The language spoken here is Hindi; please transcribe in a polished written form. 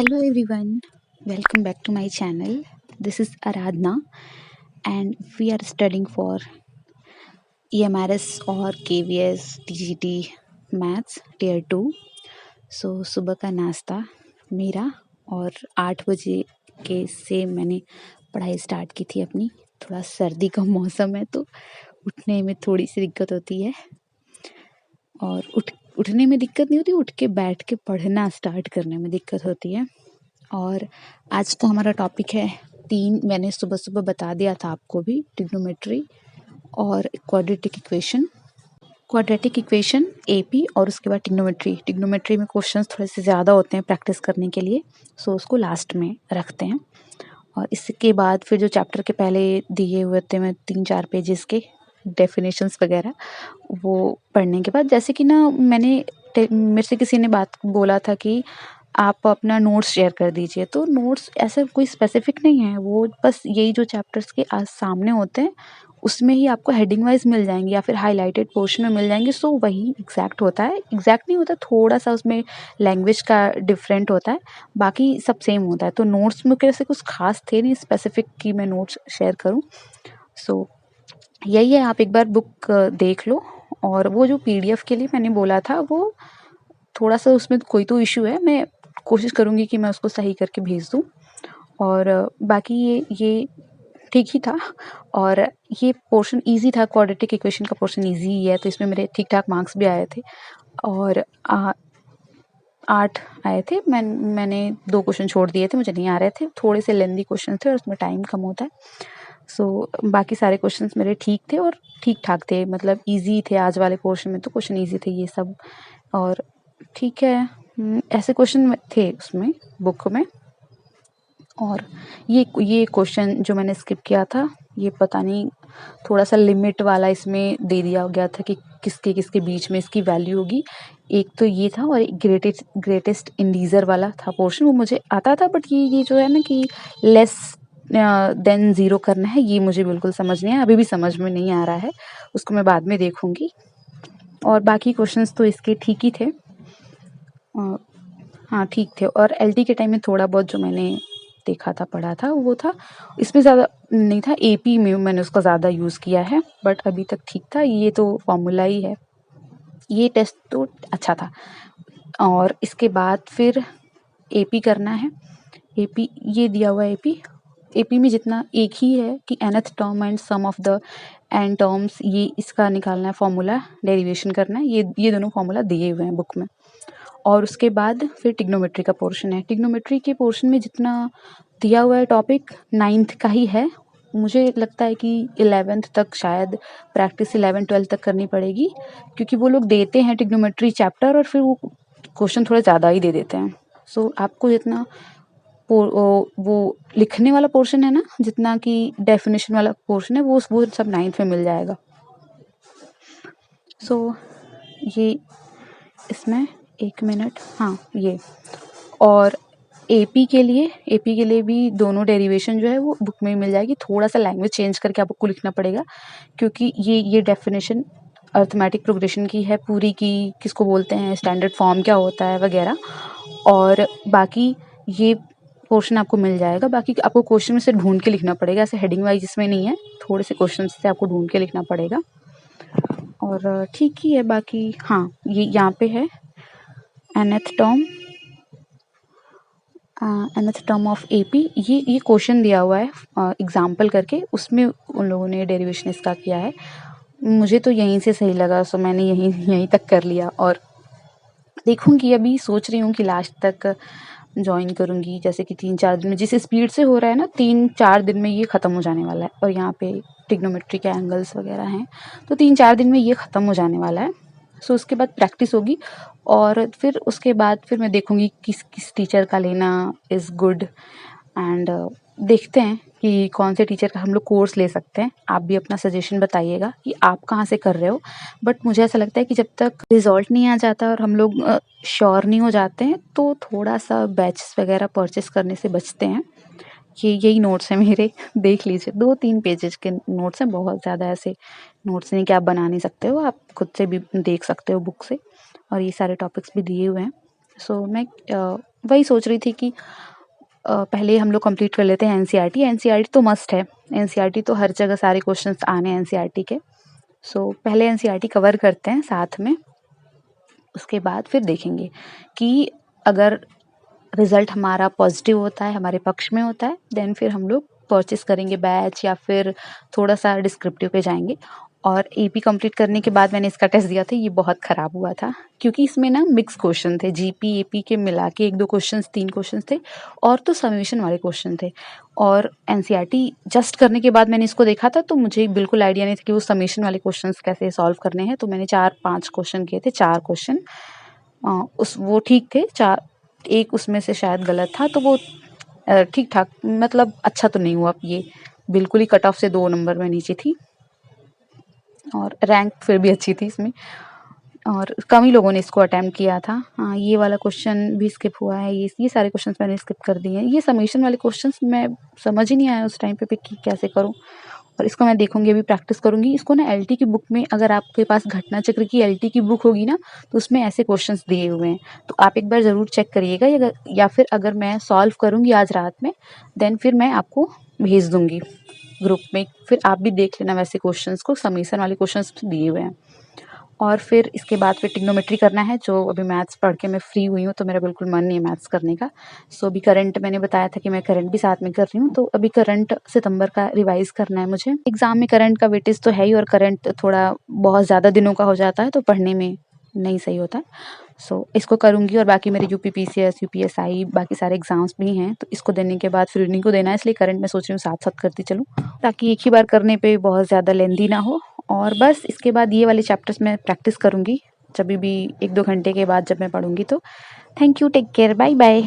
Hello everyone, welcome back to my channel. This is Aradhna and we are studying for EMRS or KVS TGT Maths Tier 2. सो सुबह का नाश्ता मेरा और 8 बजे के से मैंने पढ़ाई स्टार्ट की थी अपनी। थोड़ा सर्दी का मौसम है तो उठने में थोड़ी सी दिक्कत होती है और उठने में दिक्कत नहीं होती, उठ के बैठ के पढ़ना स्टार्ट करने में दिक्कत होती है। और आज का हमारा टॉपिक है मैंने सुबह सुबह बता दिया था आपको भी, ट्रिग्नोमेट्री और क्वाड्रेटिक इक्वेशन एपी और उसके बाद ट्रिग्नोमेट्री में क्वेश्चंस थोड़े से ज़्यादा होते हैं प्रैक्टिस करने के लिए, सो उसको लास्ट में रखते हैं। और इसके बाद फिर जो चैप्टर के पहले दिए हुए थे मैं 3-4 पेजेस के डेफिनेशंस वगैरह, वो पढ़ने के बाद जैसे कि ना मेरे से किसी ने बात बोला था कि आप अपना नोट्स शेयर कर दीजिए, तो नोट्स ऐसा कोई स्पेसिफिक नहीं है, वो बस यही जो चैप्टर्स के आज सामने होते हैं उसमें ही आपको हेडिंग वाइज मिल जाएंगे या फिर हाईलाइटेड पोर्शन में मिल जाएंगे। सो वही एग्जैक्ट होता है, एग्जैक्ट नहीं होता, थोड़ा सा उसमें लैंग्वेज का डिफरेंट होता है, बाकी सब सेम होता है। तो नोट्स में कैसे कुछ खास थे नहीं स्पेसिफिक कि मैं नोट्स शेयर करूँ। सो यही है, आप एक बार बुक देख लो। और वो जो पीडीएफ के लिए मैंने बोला था वो थोड़ा सा उसमें कोई तो इशू है, मैं कोशिश करूँगी कि मैं उसको सही करके भेज दूँ। और बाकी ये ठीक ही था और ये पोर्शन इजी था, क्वाड्रेटिक इक्वेशन का पोर्शन इजी ही है, तो इसमें मेरे ठीक ठाक मार्क्स भी आए थे और 8 आए थे। मैंने 2 क्वेश्चन छोड़ दिए थे, मुझे नहीं आ रहे थे, थोड़े से लेंदी क्वेश्चन थे और उसमें टाइम कम होता है। सो बाकी सारे क्वेश्चंस मेरे ठीक थे और ठीक ठाक थे, मतलब इजी थे। आज वाले पोर्शन में तो क्वेश्चन इजी थे ये सब और ठीक है, ऐसे क्वेश्चन थे उसमें बुक में। और ये क्वेश्चन जो मैंने स्किप किया था, ये पता नहीं थोड़ा सा लिमिट वाला इसमें दे दिया गया था कि किसके किसके बीच में इसकी वैल्यू होगी। एक तो ये था और एक ग्रेटेस्ट इंडीजर वाला था पोर्शन, वो मुझे आता था, बट ये जो है ना कि लेस देन ज़ीरो करना है, ये मुझे बिल्कुल समझ नहीं आया, अभी भी समझ में नहीं आ रहा है, उसको मैं बाद में देखूंगी। और बाकी क्वेश्चंस तो इसके ठीक ही थे, हाँ ठीक थे। और एलटी के टाइम में थोड़ा बहुत जो मैंने देखा था पढ़ा था वो था, इसमें ज़्यादा नहीं था, एपी में मैंने उसका ज़्यादा यूज़ किया है, बट अभी तक ठीक था। ये तो फॉर्मूला ही है, ये टेस्ट तो अच्छा था। और इसके बाद फिर एपी करना है। एपी ये दिया हुआ है, एपी में जितना एक ही है कि nth term and sum of the N terms, ये इसका निकालना है फॉर्मूला, डेरिवेशन करना है, ये दोनों फॉर्मूला दिए हुए हैं बुक में। और उसके बाद फिर टिग्नोमेट्री का पोर्शन है। टिग्नोमेट्री के पोर्शन में जितना दिया हुआ है टॉपिक 9th का ही है, मुझे लगता है कि 11th तक शायद प्रैक्टिस 11-12 तक करनी पड़ेगी, क्योंकि वो लोग देते हैं टिग्नोमेट्री चैप्टर और फिर वो क्वेश्चन थोड़ा ज़्यादा ही दे देते हैं। सो आपको जितना वो लिखने वाला पोर्शन है ना, जितना कि डेफिनेशन वाला पोर्शन है, वो सब 9th में मिल जाएगा। सो ये इसमें 1 मिनट, हाँ ये। और एपी के लिए भी दोनों डेरिवेशन जो है वो बुक में ही मिल जाएगी, थोड़ा सा लैंग्वेज चेंज करके आपको लिखना पड़ेगा, क्योंकि ये डेफिनेशन अर्थमेटिक प्रोग्रेशन की है पूरी की, किसको बोलते हैं, स्टैंडर्ड फॉर्म क्या होता है वगैरह। और बाकी ये पोर्शन आपको मिल जाएगा, बाकी आपको क्वेश्चन में से ढूंढ के लिखना पड़ेगा, ऐसे हेडिंग वाइज इसमें नहीं है, थोड़े से क्वेश्चन से आपको ढूंढ के लिखना पड़ेगा। और ठीक ही है बाकी, हाँ ये यहाँ पे है nth टर्म ऑफ एपी, ये क्वेश्चन दिया हुआ है एग्जाम्पल करके, उसमें उन लोगों ने डेरिवेशन इसका किया है। मुझे तो यहीं से सही लगा, सो मैंने यहीं तक कर लिया। और देखूंगी, अभी सोच रही हूँ कि लास्ट तक ज्वाइन करूँगी, जैसे कि 3-4 दिन में, जिस स्पीड से हो रहा है ना, 3-4 दिन में ये ख़त्म हो जाने वाला है। और यहाँ पे ट्रिग्नोमेट्री के एंगल्स वगैरह हैं, तो 3-4 दिन में ये ख़त्म हो जाने वाला है। सो उसके बाद प्रैक्टिस होगी और फिर उसके बाद फिर मैं देखूँगी किस टीचर का लेना इज़ गुड, एंड देखते हैं कि कौन से टीचर का हम लोग कोर्स ले सकते हैं। आप भी अपना सजेशन बताइएगा कि आप कहाँ से कर रहे हो, बट मुझे ऐसा लगता है कि जब तक रिजल्ट नहीं आ जाता और हम लोग श्योर नहीं हो जाते हैं, तो थोड़ा सा बैचेस वगैरह परचेस करने से बचते हैं। यही नोट्स हैं मेरे, देख लीजिए, 2-3 पेजेस के नोट्स हैं, बहुत ज़्यादा ऐसे नोट्स नहीं कि आप बना नहीं सकते हो, आप खुद से भी देख सकते हो बुक से, और ये सारे टॉपिक्स भी दिए हुए हैं। सो मैं वही सोच रही थी कि पहले हम लोग कंप्लीट कर लेते हैं एनसीईआरटी। एनसीईआरटी तो मस्ट है, एनसीईआरटी तो हर जगह सारे क्वेश्चंस आने हैं एनसीईआरटी के। सो पहले एनसीईआरटी कवर करते हैं साथ में, उसके बाद फिर देखेंगे कि अगर रिजल्ट हमारा पॉजिटिव होता है, हमारे पक्ष में होता है, देन फिर हम लोग परचेस करेंगे बैच या फिर थोड़ा सा डिस्क्रिप्टिव पे जाएंगे। और एपी कंप्लीट करने के बाद मैंने इसका टेस्ट दिया था, ये बहुत ख़राब हुआ था क्योंकि इसमें ना मिक्स क्वेश्चन थे, जीपी एपी के मिला के 1-2 क्वेश्चंस 3 क्वेश्चंस थे और तो समेशन वाले क्वेश्चन थे। और एनसीईआरटी जस्ट करने के बाद मैंने इसको देखा था तो मुझे बिल्कुल आइडिया नहीं था कि वो समेशन वाले क्वेश्चंस कैसे सॉल्व करने हैं। तो मैंने 4-5 क्वेश्चन किए थे, 4 क्वेश्चन उस वो ठीक थे, 4 एक उसमें से शायद गलत था, तो वो ठीक-ठाक मतलब अच्छा तो नहीं हुआ ये, बिल्कुल ही कट ऑफ से 2 नंबर में नीचे थी और रैंक फिर भी अच्छी थी इसमें और कम ही लोगों ने इसको अटेम्प्ट किया था। हाँ, ये वाला क्वेश्चन भी स्किप हुआ है, ये सारे क्वेश्चंस मैंने स्किप कर दिए हैं। ये समेशन वाले क्वेश्चंस मैं समझ ही नहीं आया उस टाइम पे कि कैसे करूँ और इसको मैं देखूँगी, अभी प्रैक्टिस करूँगी। इसको ना एलटी की बुक में, अगर आपके पास घटना चक्र की एलटी की बुक होगी ना, तो उसमें ऐसे क्वेश्चंस दिए हुए हैं, तो आप एक बार ज़रूर चेक करिएगा। या फिर अगर मैं सॉल्व करूँगी आज रात में, देन फिर मैं आपको भेज दूँगी ग्रुप में, फिर आप भी देख लेना वैसे क्वेश्चंस को, समेशन वाले क्वेश्चंस दिए हुए हैं। और फिर इसके बाद फिर ट्रिग्नोमेट्री करना है, जो अभी मैथ्स पढ़ के मैं फ्री हुई हूँ, तो मेरा बिल्कुल मन नहीं है मैथ्स करने का। सो अभी करंट मैंने बताया था कि मैं करंट भी साथ में कर रही हूँ, तो अभी करंट सितंबर का रिवाइज़ करना है मुझे। एग्ज़ाम में करंट का वेटेज तो है ही और करंट थोड़ा बहुत ज़्यादा दिनों का हो जाता है, तो पढ़ने में नहीं सही होता है। सो इसको करूँगी और बाकी मेरे यूपीपीसीएस, यूपीएसआई बाकी सारे एग्ज़ाम्स भी हैं, तो इसको देने के बाद फिर इन्हीं को देना है, इसलिए करंट मैं सोच रही हूँ साथ-साथ करती चलूँ, ताकि एक ही बार करने पे बहुत ज़्यादा लेंदी ना हो। और बस इसके बाद ये वाले चैप्टर्स मैं प्रैक्टिस करूँगी, जभी भी 1-2 घंटे के बाद जब मैं पढ़ूँगी तो। Thank you, take care, bye bye.